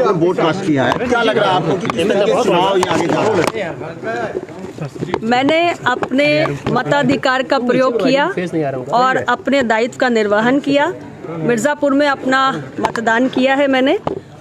आपने vote cast किया है, क्या लग रहा है आपको कि किस तरह के चुनाव ये आगे जा रहे हैं? मैंने अपने मताधिकार का प्रयोग किया और अपने दायित्व का निर्वहन किया। मिर्ज़ापुर में अपना मतदान किया है मैंने,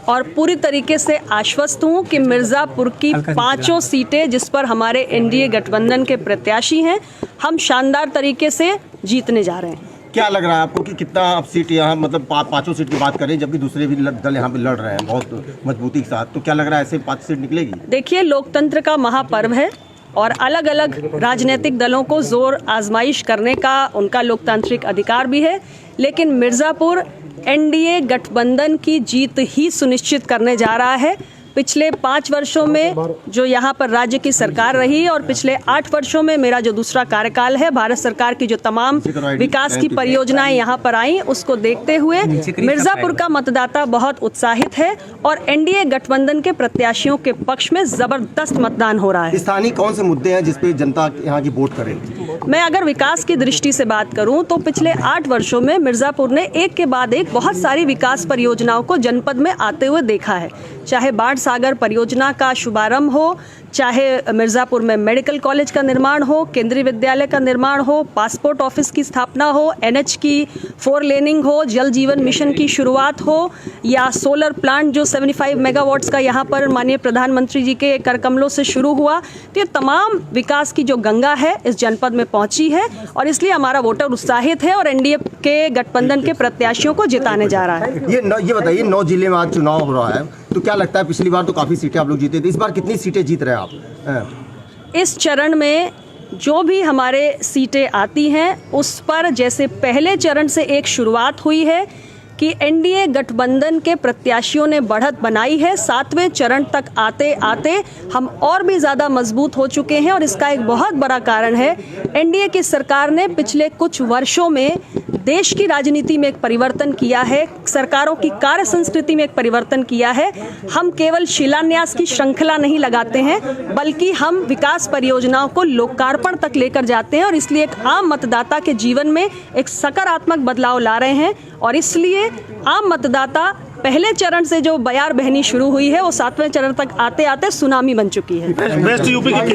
और पूरी तरीके से आश्वस्त हूँ कि मिर्ज़ापुर की 5 सीटें जिस पर हमारे एनडीए गठबंधन के प्रत्याशी हैं, हम शानदार तरीके से जीतने जा रहे हैं। क्या लग रहा है आपको कि कितना आप सीट यहाँ, मतलब 5 सीट की बात करें, जबकि दूसरे भी दल यहाँ पे लड़ रहे हैं बहुत मजबूती के साथ, तो क्या लग रहा है ऐसे 5 सीट निकलेगी? देखिए, लोकतंत्र का महापर्व है और अलग अलग राजनीतिक दलों को जोर आजमाइश करने का उनका लोकतांत्रिक अधिकार भी है, लेकिन मिर्ज़ापुर एनडीए गठबंधन की जीत ही सुनिश्चित करने जा रहा है। पिछले 5 वर्षों में जो यहाँ पर राज्य की सरकार रही और पिछले 8 वर्षों में मेरा जो दूसरा कार्यकाल है, भारत सरकार की जो तमाम विकास की परियोजनाएं यहाँ पर आई, उसको देखते हुए मिर्ज़ापुर का मतदाता बहुत उत्साहित है और एनडीए गठबंधन के प्रत्याशियों के पक्ष में जबरदस्त मतदान हो रहा है। स्थानीय कौन से मुद्दे हैं जिसपे जनता यहाँ की वोट करे? मैं अगर विकास की दृष्टि से बात करूं तो पिछले 8 वर्षों में मिर्ज़ापुर ने एक के बाद एक बहुत सारी विकास परियोजनाओं को जनपद में आते हुए देखा है। चाहे बाढ़ सागर परियोजना का शुभारंभ हो, चाहे मिर्ज़ापुर में मेडिकल कॉलेज का निर्माण हो, केंद्रीय विद्यालय का निर्माण हो, पासपोर्ट ऑफिस की स्थापना हो, एनएच की 4 लेनिंग हो, जल जीवन मिशन की शुरुआत हो, या सोलर प्लांट जो 75 मेगावाट्स का यहाँ पर माननीय प्रधानमंत्री जी के कर कमलों से शुरू हुआ। तो ये तमाम विकास की जो गंगा है इस जनपद में पहुँची है और इसलिए हमारा वोटर उत्साहित है और एनडीए के गठबंधन के प्रत्याशियों को जिताने जा रहा है। ये बताइए, 9 जिले में आज चुनाव हो रहा है, तो क्या लगता है, पिछली बार तो काफ़ी सीटें आप लोग जीते थे, इस बार कितनी सीटें जीत रहे हैं आप? इस चरण में जो भी हमारे सीटें आती हैं उस पर जैसे पहले चरण से एक शुरुआत हुई है कि एनडीए गठबंधन के प्रत्याशियों ने बढ़त बनाई है, 7वें चरण तक आते आते हम और भी ज़्यादा मजबूत हो चुके हैं और इसका एक बहुत बड़ा कारण है एनडीए की सरकार ने पिछले कुछ वर्षों में देश की राजनीति में एक परिवर्तन किया है, सरकारों की कार्य संस्कृति में एक परिवर्तन किया है। हम केवल शिलान्यास की श्रृंखला नहीं लगाते हैं, बल्कि हम विकास परियोजनाओं को लोकार्पण तक लेकर जाते हैं और इसलिए एक आम मतदाता के जीवन में एक सकारात्मक बदलाव ला रहे हैं और इसलिए आम मतदाता पहले चरण से जो बयार बहनी शुरू हुई है वो 7वें चरण तक आते आते सुनामी बन चुकी है।